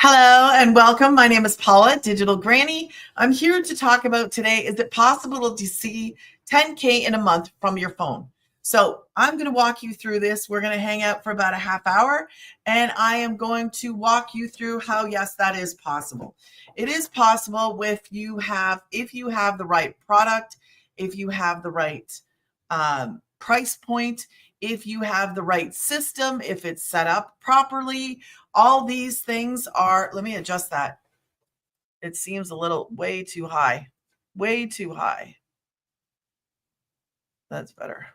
Hello and welcome. My name is Paula, Digital Granny. I'm here to talk about today, is it possible to see 10K in a month from your phone? So I'm going to walk you through this. We're going to hang out for about a half hour and I am going to walk you through how, yes, that is possible. It is possible if you have the right product, if you have the right price point, if you have the right system, if it's set up properly. All these things are, let me adjust that. It seems a little way too high. Way too high. That's better.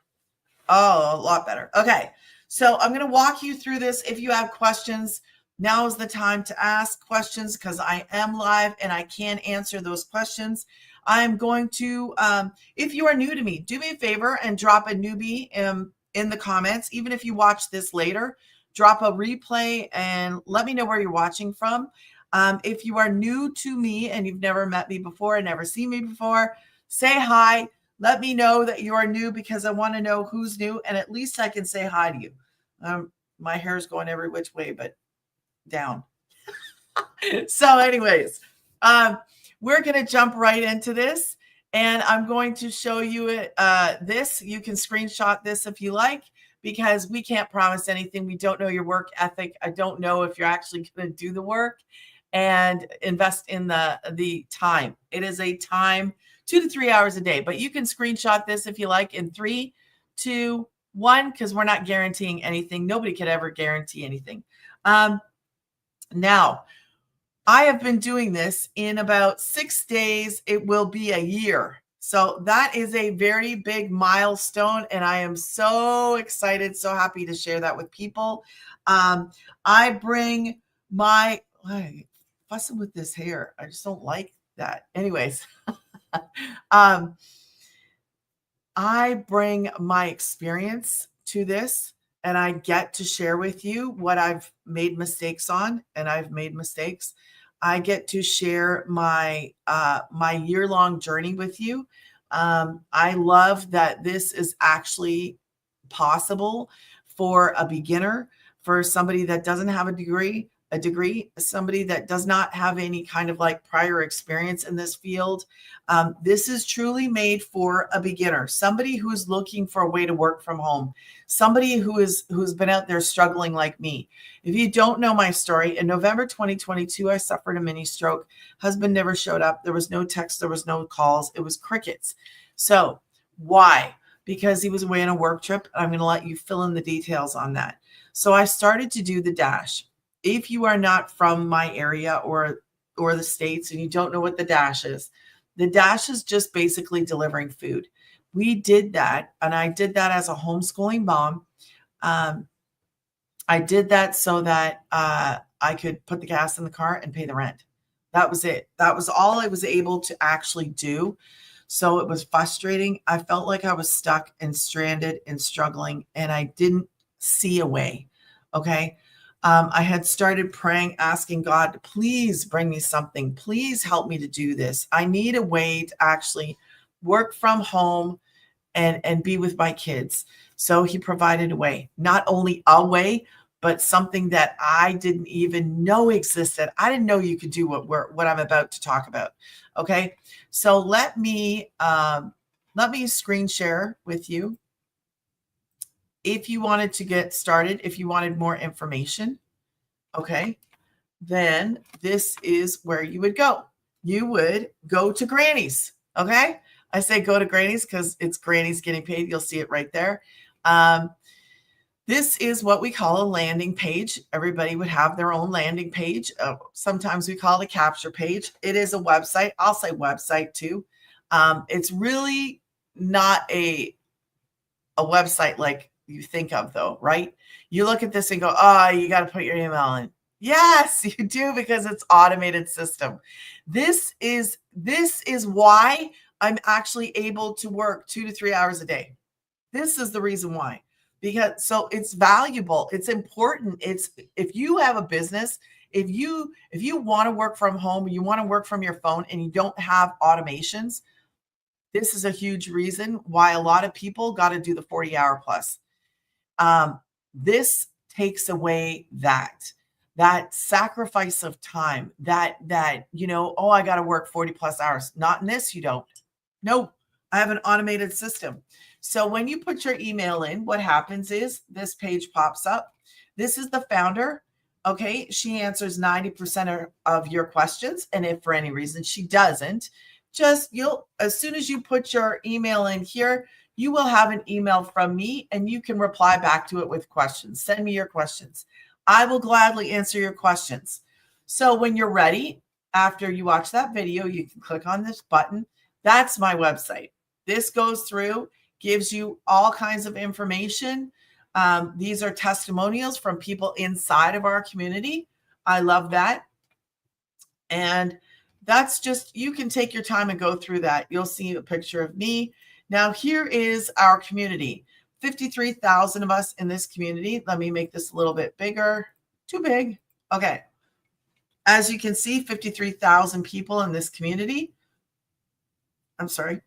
Oh, a lot better. Okay. So I'm going to walk you through this. If you have questions, now is the time to ask questions because I am live and I can answer those questions. I'm going to, if you are new to me, do me a favor and drop a newbie in the comments. Even if you watch this later, drop a replay and let me know where you're watching from. If you are new to me and you've never met me before and never seen me before, say hi. Let me know that you are new because I want to know who's new and at least I can say hi to you. My hair is going every which way but down. So anyways, we're going to jump right into this and I'm going to show you this. You can screenshot this if you like because we can't promise anything. We don't know your work ethic. I don't know if you're actually going to do the work and invest in the time. It is a time 2 to 3 hours a day, but you can screenshot this if you like in 3, 2, 1, because we're not guaranteeing anything. Nobody could ever guarantee anything. Now, I have been doing this in about 6 days. It will be a year. So that is a very big milestone. And I am so excited, so happy to share that with people. I bring my, fussing with this hair. I just don't like that. Anyways, I bring my experience to this and I get to share with you what I've made mistakes on, and I've made mistakes. I get to share my my year-long journey with you. I love that this is actually possible for a beginner, for somebody that doesn't have a degree, somebody that does not have any kind of like prior experience in this field. This is truly made for a beginner, somebody who's looking for a way to work from home, somebody who's been out there struggling like me. If you don't know my story, in November 2022, I suffered a mini stroke. Husband never showed up. There was no text. There was no calls. It was crickets. So why? Because he was away on a work trip. I'm going to let you fill in the details on that. So I started to do the dash. If you are not from my area or the States and you don't know what the dash is just basically delivering food. We did that, and I did that as a homeschooling mom. I did that so that I could put the gas in the car and pay the rent. That was it. That was all I was able to actually do. So it was frustrating. I felt like I was stuck and stranded and struggling, and I didn't see a way. Okay. I had started praying, asking God to please bring me something. Please help me to do this. I need a way to actually work from home and be with my kids. So he provided a way, not only a way, but something that I didn't even know existed. I didn't know you could do what I'm about to talk about. Okay. So let me screen share with you. If you wanted to get started, if you wanted more information, okay, then this is where you would go. You would go to Granny's, okay? I say go to Granny's because it's Granny's getting paid. You'll see it right there. This is what we call a landing page. Everybody would have their own landing page. Sometimes we call it a capture page. It is a website. I'll say website too. It's really not a website like you think of though, right? You look at this and go, oh, you got to put your email in. Yes, you do, because it's automated system. This is why I'm actually able to work 2 to 3 hours a day. This is the reason why, because so it's valuable. It's important. It's, if you have a business, if you want to work from home, you want to work from your phone and you don't have automations, this is a huge reason why a lot of people got to do the 40-hour plus. This takes away that that sacrifice of time, that, oh, I got to work 40 plus hours. Not in this, you don't. Nope. I have an automated system. So when you put your email in, what happens is this page pops up. This is the founder. Okay. She answers 90% of your questions. And if for any reason she doesn't, as soon as you put your email in here, you will have an email from me and you can reply back to it with questions. Send me your questions. I will gladly answer your questions. So when you're ready, after you watch that video, you can click on this button. That's my website. This goes through, gives you all kinds of information. These are testimonials from people inside of our community. I love that. And that's just, you can take your time and go through that. You'll see a picture of me. Now, here is our community. 53,000 of us in this community. Let me make this a little bit bigger. Too big. Okay. As you can see, 53,000 people in this community. I'm sorry.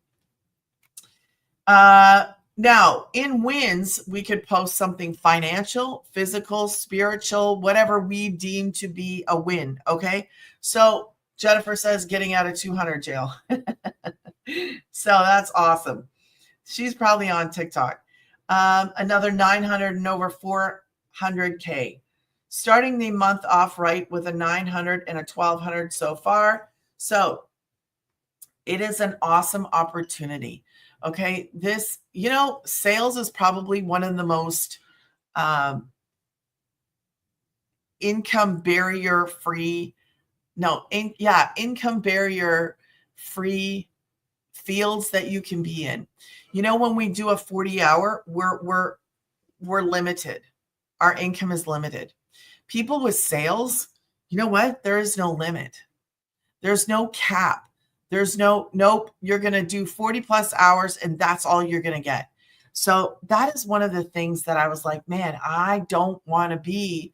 Now, in wins, we could post something financial, physical, spiritual, whatever we deem to be a win. Okay. So Jennifer says getting out of 200 jail. So that's awesome. She's probably on TikTok. Another 900 and over 400K. Starting the month off right with a 900 and a 1200 so far. So it is an awesome opportunity. Okay. This, sales is probably one of the most income barrier free fields that you can be in. When we do a 40-hour, we're limited. Our income is limited. People with sales, you know what? There is no limit. There's no cap. There's nope, you're going to do 40 plus hours and that's all you're going to get. So that is one of the things that I was like, man, I don't want to be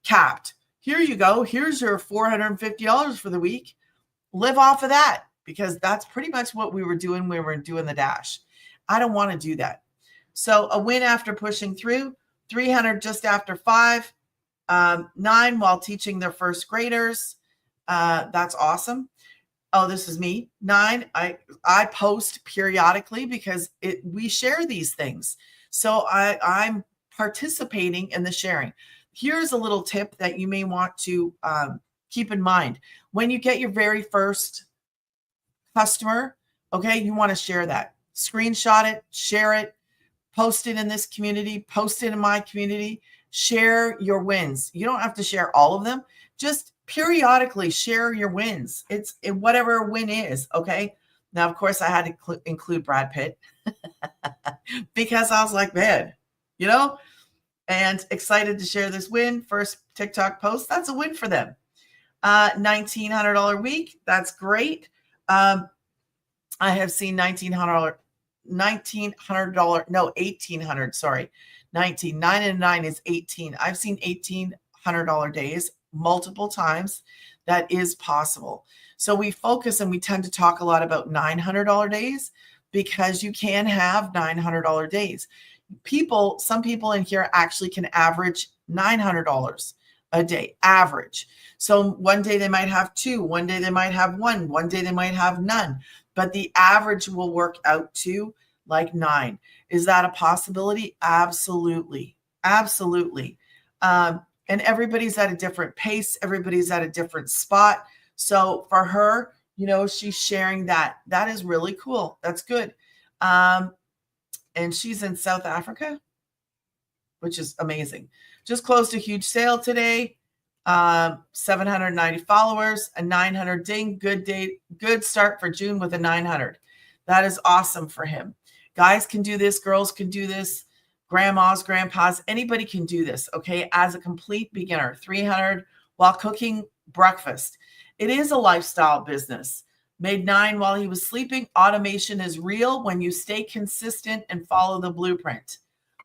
capped. Here you go. Here's your $450 for the week. Live off of that, because that's pretty much what we were doing when we were doing the dash. I don't want to do that. So a win after pushing through, 300 just after 5, 9 while teaching their first graders. That's awesome. Oh, this is me. 9, I post periodically because we share these things. So I'm participating in the sharing. Here's a little tip that you may want to keep in mind. When you get your very first customer, okay, you want to share that. Screenshot it, share it, post it in this community, post it in my community, share your wins. You don't have to share all of them. Just periodically share your wins. It's whatever a win is. Okay. Now, of course, I had to include Brad Pitt because I was like, man, and excited to share this win. First TikTok post. That's a win for them. $1,900 week. That's great. I have seen $1,800. Sorry. 19, 9 and 9 is 18. I've seen $1,800 days multiple times. That is possible. So we focus and we tend to talk a lot about $900 days because you can have $900 days. Some people in here actually can average $900 a day, average. So one day they might have 2, one day they might have 1, one day they might have none, but the average will work out to like 9. Is that a possibility? Absolutely. Absolutely. And everybody's at a different pace. Everybody's at a different spot. So for her, she's sharing that. That is really cool. That's good. And she's in South Africa, which is amazing. Just closed a huge sale today. 790 followers, a 900 ding. Good day. Good start for June with a 900. That is awesome for him. Guys can do this. Girls can do this. Grandmas, grandpas, anybody can do this. Okay. As a complete beginner, 300 while cooking breakfast. It is a lifestyle business. Made 9 while he was sleeping. Automation is real when you stay consistent and follow the blueprint.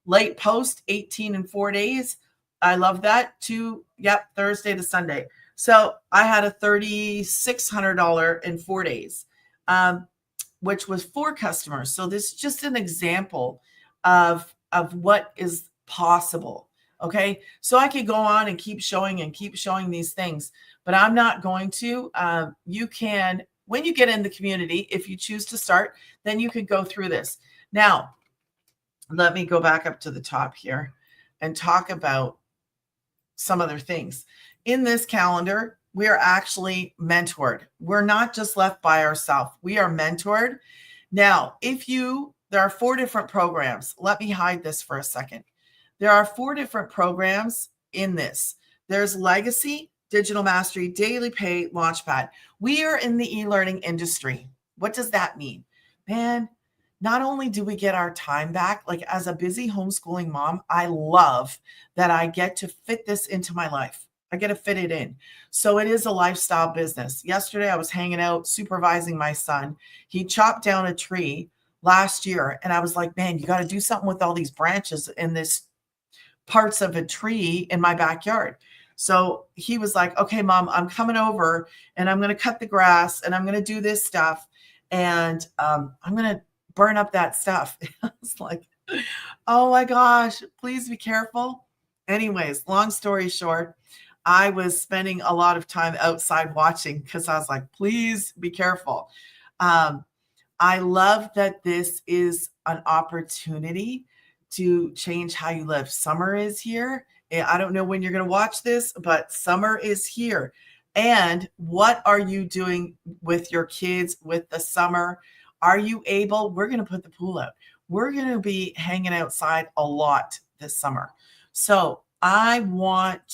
Late post, 18 in 4 days. I love that. Thursday to Sunday. So I had a $3,600 in 4 days, which was 4 customers. So this is just an example of what is possible. Okay. So I could go on and keep showing these things, but I'm not going to. You can, when you get in the community, if you choose to start, then you could go through this. Now, let me go back up to the top here and talk about some other things. In this calendar, we are actually mentored. We're not just left by ourselves. We are mentored. Now, there are 4 different programs. Let me hide this for a second. There are 4 different programs in this. There's Legacy, Digital Mastery, Daily Pay, Launchpad. We are in the e-learning industry. What does that mean? Man, not only do we get our time back, like as a busy homeschooling mom, I love that I get to fit this into my life. I get to fit it in. So it is a lifestyle business. Yesterday, I was hanging out, supervising my son. He chopped down a tree last year, and I was like, man, you got to do something with all these branches in this parts of a tree in my backyard. So he was like, okay, mom, I'm coming over and I'm going to cut the grass and I'm going to do this stuff. And I'm going to burn up that stuff. I was like, oh my gosh, please be careful. Anyways, long story short, I was spending a lot of time outside watching because I was like, please be careful. I love that this is an opportunity to change how you live. Summer is here. I don't know when you're going to watch this, but summer is here. And what are you doing with your kids with the summer? Are you able? We're going to put the pool out. We're going to be hanging outside a lot this summer. So last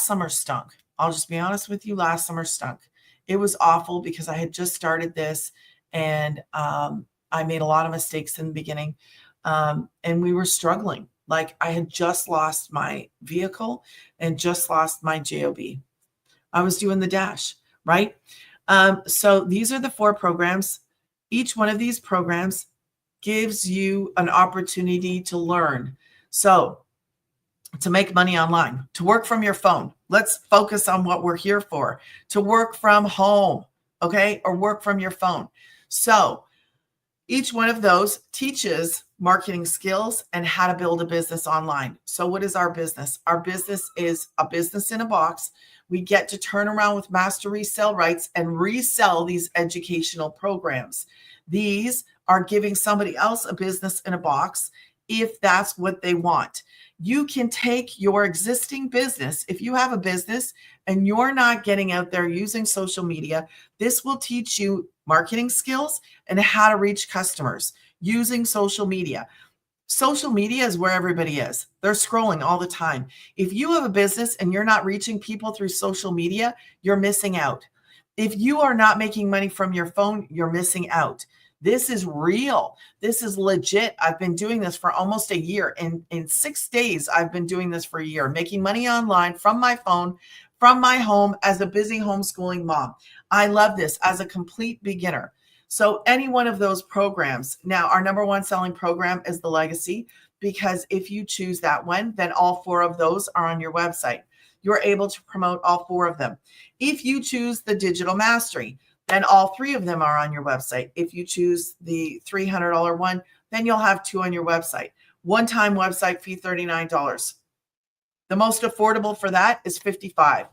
summer stunk. I'll just be honest with you. Last summer stunk. It was awful because I had just started this and I made a lot of mistakes in the beginning. And we were struggling. Like I had just lost my vehicle and just lost my JOB. I was doing the dash, right? So these are the 4 programs. Each one of these programs gives you an opportunity to learn. So to make money online, to work from your phone. Let's focus on what we're here for. To work from home, okay? Or work from your phone. So each one of those teaches marketing skills and how to build a business online. So what is our business? Our business is a business in a box. We get to turn around with master resale rights and resell these educational programs. These are giving somebody else a business in a box if that's what they want. You can take your existing business. If you have a business and you're not getting out there using social media, this will teach you marketing skills and how to reach customers using social media. Social media is where everybody is. They're scrolling all the time. If you have a business and you're not reaching people through social media, you're missing out. If you are not making money from your phone, you're missing out. This is real. This is legit. I've been doing this for almost a year. In 6 days, I've been doing this for a year, making money online from my phone, from my home as a busy homeschooling mom. I love this as a complete beginner. So any one of those programs. Now, our number 1 selling program is the Legacy, because if you choose that one, then all 4 of those are on your website. You're able to promote all 4 of them. If you choose the Digital Mastery, then all 3 of them are on your website. If you choose the $300 one, then you'll have 2 on your website. One-time website fee, $39. The most affordable for that is $55.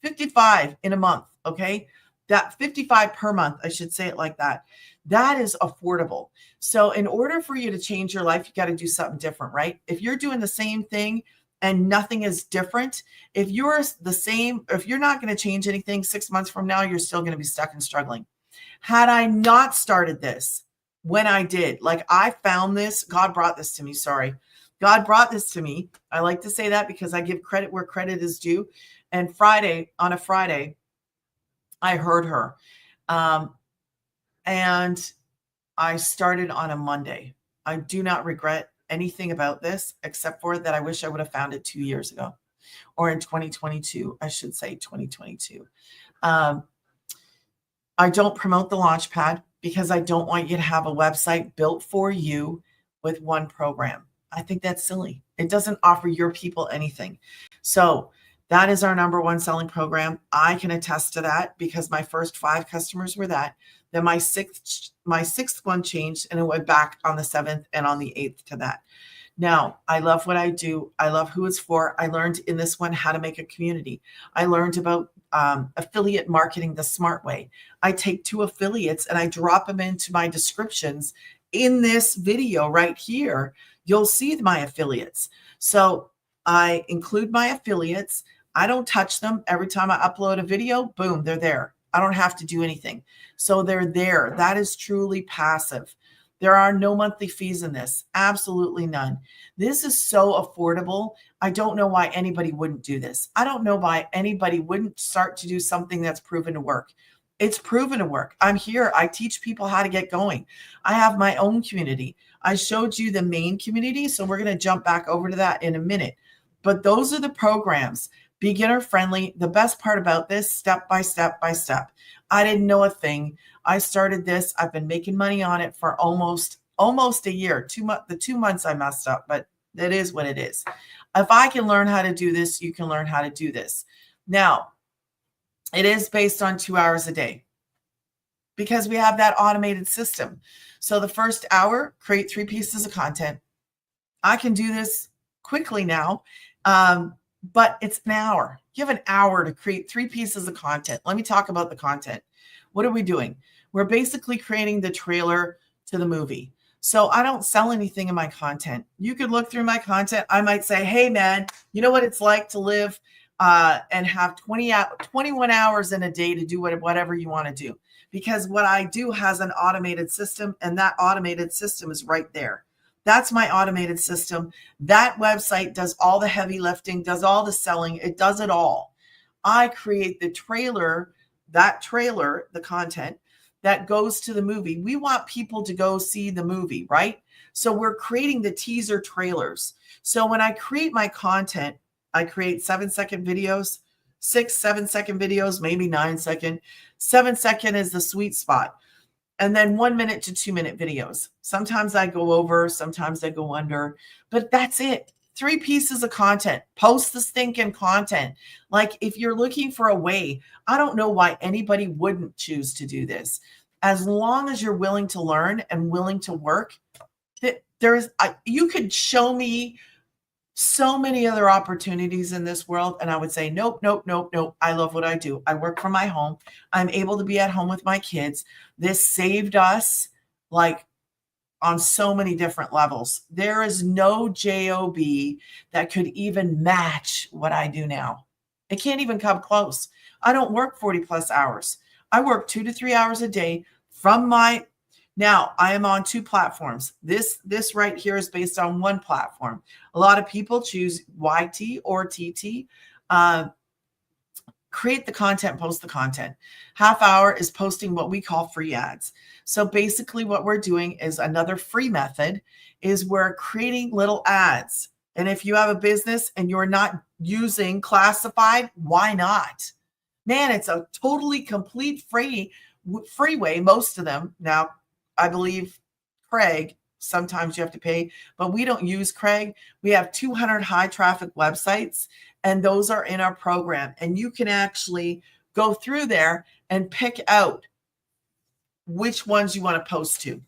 $55 in a month, okay? That $55 per month, I should say it like that. That is affordable. So in order for you to change your life, you got to do something different, right? If you're doing the same thing and nothing is different, if you're the same, if you're not going to change anything 6 months from now, you're still going to be stuck and struggling. Had I not started this when I did, like I found this, God brought this to me, sorry. God brought this to me. I like to say that because I give credit where credit is due. And on a Friday, I heard her. And I started on a Monday. I do not regret anything about this, except for that I wish I would have found it 2 years ago, or in 2022, I should say 2022. I don't promote the Launchpad because I don't want you to have a website built for you with one program. I think that's silly. It doesn't offer your people anything. So that is our number 1 selling program. I can attest to that because my first 5 customers were that. Then my sixth one changed and it went back on the 7th and on the 8th to that. Now, I love what I do. I love who it's for. I learned in this one how to make a community. I learned about affiliate marketing the smart way. I take 2 affiliates and I drop them into my descriptions in this video right here. You'll see my affiliates. So I include my affiliates. I don't touch them. Every time I upload a video, boom, they're there. I don't have to do anything. So they're there. That is truly passive. There are no monthly fees in this. Absolutely none. This is so affordable. I don't know why anybody wouldn't do this. I don't know why anybody wouldn't start to do something that's proven to work. It's proven to work. I'm here. I teach people how to get going. I have my own community. I showed you the main community, so we're going to jump back over to that in a minute. But those are the programs, beginner friendly. The best part about this, step by step by step. I didn't know a thing. I started this. I've been making money on it for almost a year. The 2 months I messed up, but it is what it is. If I can learn how to do this, you can learn how to do this. Now, it is based on 2 hours a day because we have that automated system. So the first hour, create 3 pieces of content. I can do this quickly now, but it's an hour. You have an hour to create 3 pieces of content. Let me talk about the content. What are we doing? We're basically creating the trailer to the movie. So I don't sell anything in my content. You could look through my content. I might say, hey, man, you know what it's like to live and have 21 hours in a day to do whatever you want to do. Because what I do has an automated system, and that automated system is right there. That's my automated system. That website does all the heavy lifting, does all the selling. It does it all. I create the trailer, the content that goes to the movie. We want people to go see the movie, right? So we're creating the teaser trailers. So when I create my content, I create 7-second videos, 7-second videos, maybe 9-second. 7-second is the sweet spot. And then 1 minute to 2 minute videos. Sometimes I go over, sometimes I go under, but that's it. 3 pieces of content. Post the stinking content. Like if you're looking for a way, I don't know why anybody wouldn't choose to do this. As long as you're willing to learn and willing to work, you could show me so many other opportunities in this world. And I would say, nope, nope, nope, nope. I love what I do. I work from my home. I'm able to be at home with my kids. This saved us like on so many different levels. There is no job that could even match what I do now. It can't even come close. I don't work 40 plus hours. I work 2 to 3 hours a day now I am on 2 platforms. This right here is based on 1 platform. A lot of people choose YT or TT. Create the content, post the content. Half hour is posting what we call free ads. So basically what we're doing is another free method is we're creating little ads. And if you have a business and you're not using classified, why not? Man, it's a totally complete free way, most of them. Now, I believe Craig, sometimes you have to pay, but we don't use Craig. We have 200 high traffic websites, and those are in our program. And you can actually go through there and pick out which ones you want to post to.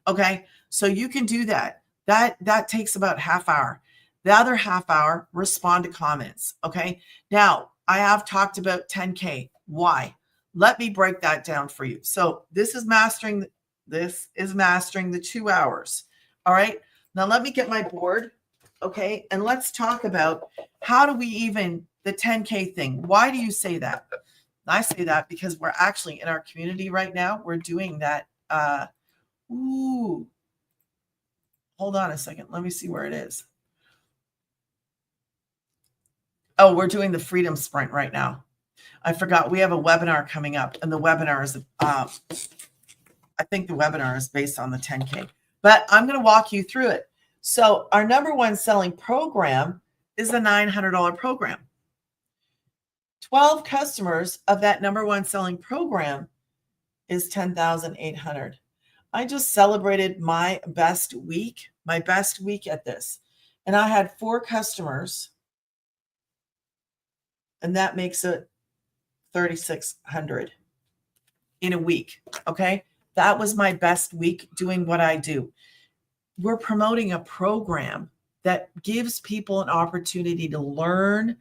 Okay, so you can do that. That takes about half hour. The other half hour, respond to comments. Okay, now I have talked about 10K. Why? Let me break that down for you. So this is mastering the 2 hours. All right. Now let me get my board. Okay. And let's talk about how do we even the 10K thing. Why do you say that? I say that because we're actually in our community right now. We're doing that. Hold on a second. Let me see where it is. Oh, we're doing the Freedom Sprint right now. I forgot we have a webinar coming up, and the webinar is, I think the webinar is based on the 10K, but I'm going to walk you through it. So our number 1 selling program is a $900 program. 12 customers of that number 1 selling program is 10,800. I just celebrated my best week at this. And I had 4 customers, and that makes it 3,600 in a week. Okay. That was my best week doing what I do. We're promoting a program that gives people an opportunity to learn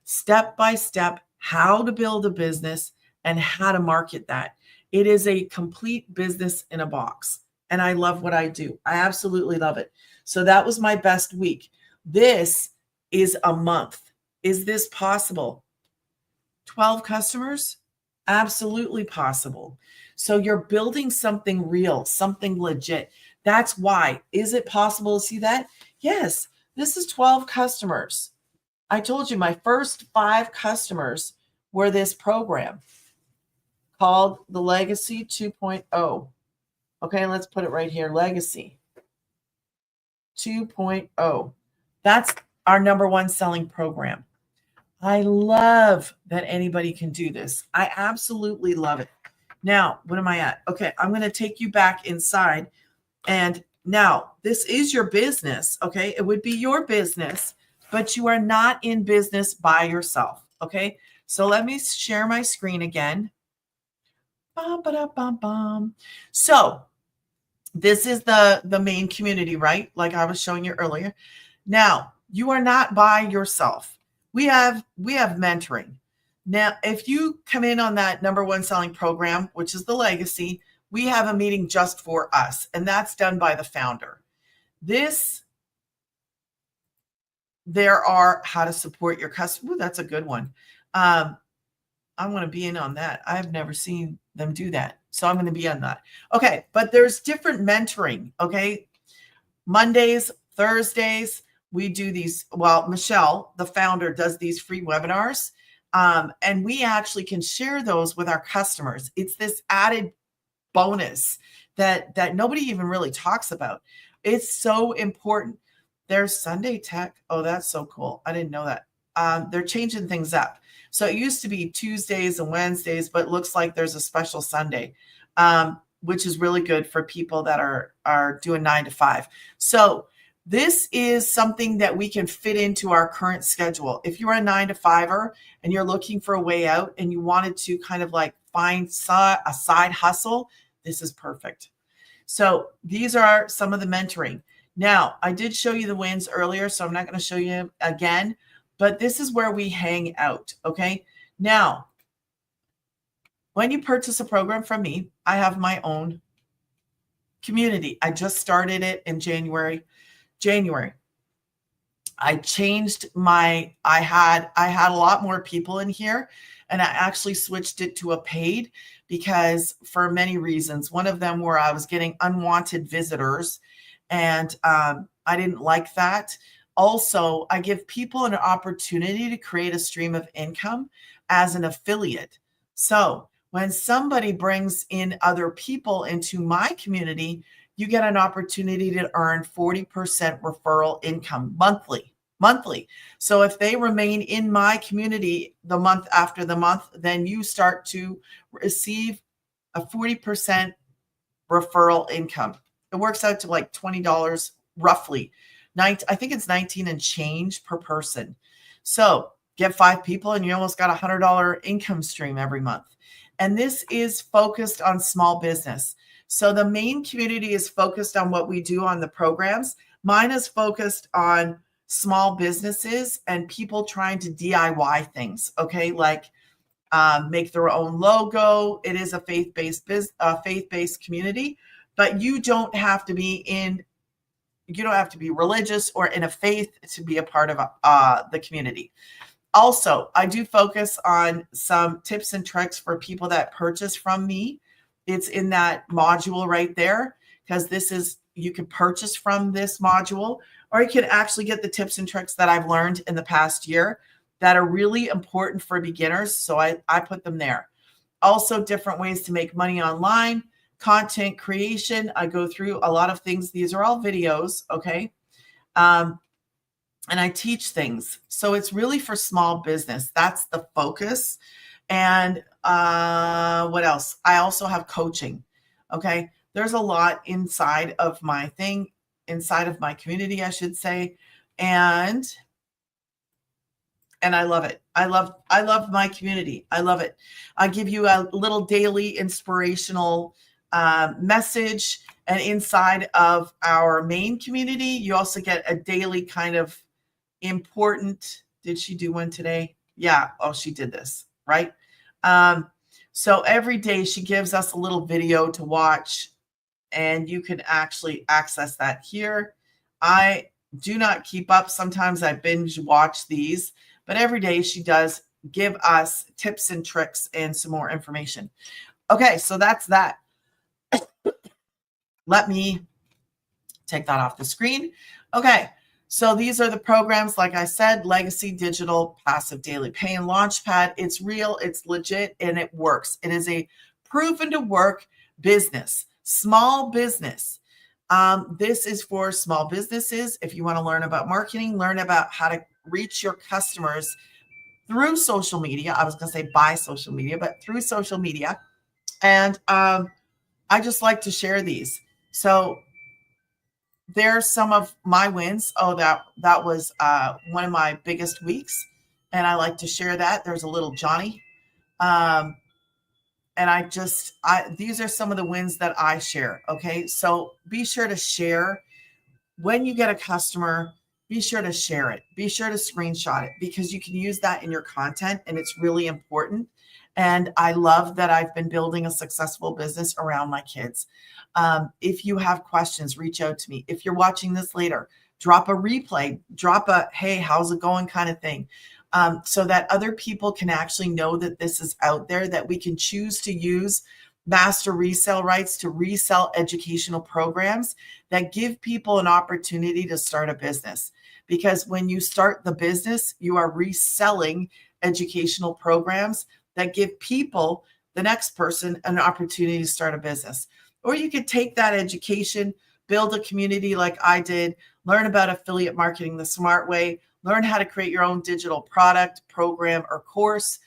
step by step how to build a business and how to market that. It is a complete business in a box. And I love what I do. I absolutely love it. So that was my best week. This is a month. Is this possible? 12 customers? Absolutely possible. So you're building something real, something legit. That's why. Is it possible to see that? Yes. This is 12 customers. I told you my first 5 customers were this program called the Legacy 2.0. Okay, let's put it right here. Legacy 2.0. That's our number one selling program. I love that anybody can do this. I absolutely love it. Now, what am I at? Okay, I'm going to take you back inside. And now this is your business. Okay, it would be your business, but you are not in business by yourself. Okay, so let me share my screen again. So this is the main community, right? Like I was showing you earlier. Now, you are not by yourself. We have mentoring. Now, if you come in on that number one selling program, which is the Legacy, we have a meeting just for us, and that's done by the founder. There are how to support your customer. Ooh, that's a good one. I want to be in on that. I've never seen them do that. So I'm going to be on that. Okay. But there's different mentoring. Okay. Mondays, Thursdays, we do these. Well, Michelle, the founder, does these free webinars. And we actually can share those with our customers. It's this added bonus that nobody even really talks about. It's so important. There's Sunday Tech. Oh, that's so cool. I didn't know that. They're changing things up. So it used to be Tuesdays and Wednesdays, but it looks like there's a special Sunday, which is really good for people that are doing 9 to 5. So this is something that we can fit into our current schedule. If you're a 9 to 5er and you're looking for a way out and you wanted to kind of like find a side hustle, this is perfect. So these are some of the mentoring. Now, I did show you the wins earlier, so I'm not going to show you again, but this is where we hang out. Okay. Now, when you purchase a program from me, I have my own community. I just started it in January. I changed I had a lot more people in here, and I actually switched it to a paid because for many reasons. One of them were I was getting unwanted visitors, and I didn't like that. Also, I give people an opportunity to create a stream of income as an affiliate. So when somebody brings in other people into my community, you get an opportunity to earn 40% referral income monthly. So if they remain in my community the month after the month, then you start to receive a 40% referral income. It works out to like $20 roughly. I think it's 19 and change per person. So get 5 people and you almost got $100 income stream every month. And this is focused on small business. So the main community is focused on what we do on the programs. Mine is focused on small businesses and people trying to DIY things. Okay. Like make their own logo. It is a faith-based community, but you don't have to be religious or in a faith to be a part of the community. Also, I do focus on some tips and tricks for people that purchase from me. It's in that module right there, because you can purchase from this module, or you can actually get the tips and tricks that I've learned in the past year that are really important for beginners. So I put them there. Also, different ways to make money online, content creation. I go through a lot of things. These are all videos, okay? And I teach things. So it's really for small business. That's the focus. And what else? I also have coaching. Okay. There's a lot inside of my community, I should say. And I love it. I love my community. I love it. I give you a little daily inspirational message. And inside of our main community, you also get a daily kind of important. Did she do one today? Yeah. Oh, she did this, right? So every day she gives us a little video to watch, and you can actually access that here. I do not keep up. Sometimes I binge watch these, but every day she does give us tips and tricks and some more information. Okay, so that's that. Let me take that off the screen. Okay, so these are the programs, like I said, Legacy, Digital, Passive Daily Pay, and Launchpad. It's real, it's legit, and it works. It is a proven to work business, small business. This is for small businesses. If you want to learn about marketing, learn about how to reach your customers through social media. I was going to say by social media, but through social media. And I just like to share these. So there's some of my wins. Oh, that was one of my biggest weeks, and I like to share that. There's a little Johnny, and these are some of the wins that I share. Okay, so be sure to share when you get a customer. Be sure to share it. Be sure to screenshot it, because you can use that in your content, and it's really important. And I love that I've been building a successful business around my kids. If you have questions, reach out to me. If you're watching this later, drop a replay, drop a, hey, how's it going kind of thing, so that other people can actually know that this is out there, that we can choose to use master resale rights to resell educational programs that give people an opportunity to start a business. Because when you start the business, you are reselling educational programs that give people, the next person, an opportunity to start a business. Or you could take that education, build a community like I did, learn about affiliate marketing the smart way, learn how to create your own digital product, program, or course,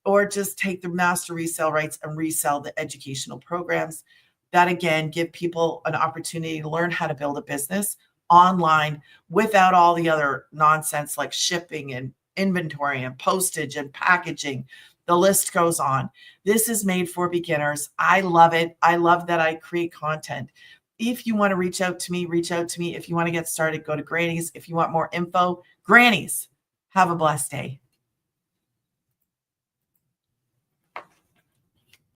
or just take the master resale rights and resell the educational programs that, again, give people an opportunity to learn how to build a business online without all the other nonsense like shipping and inventory and postage and packaging. The list goes on. This is made for beginners. I love it. I love that I create content. If you want to reach out to me, reach out to me. If you want to get started, go to Granny's. If you want more info, Granny's. Have a blessed day.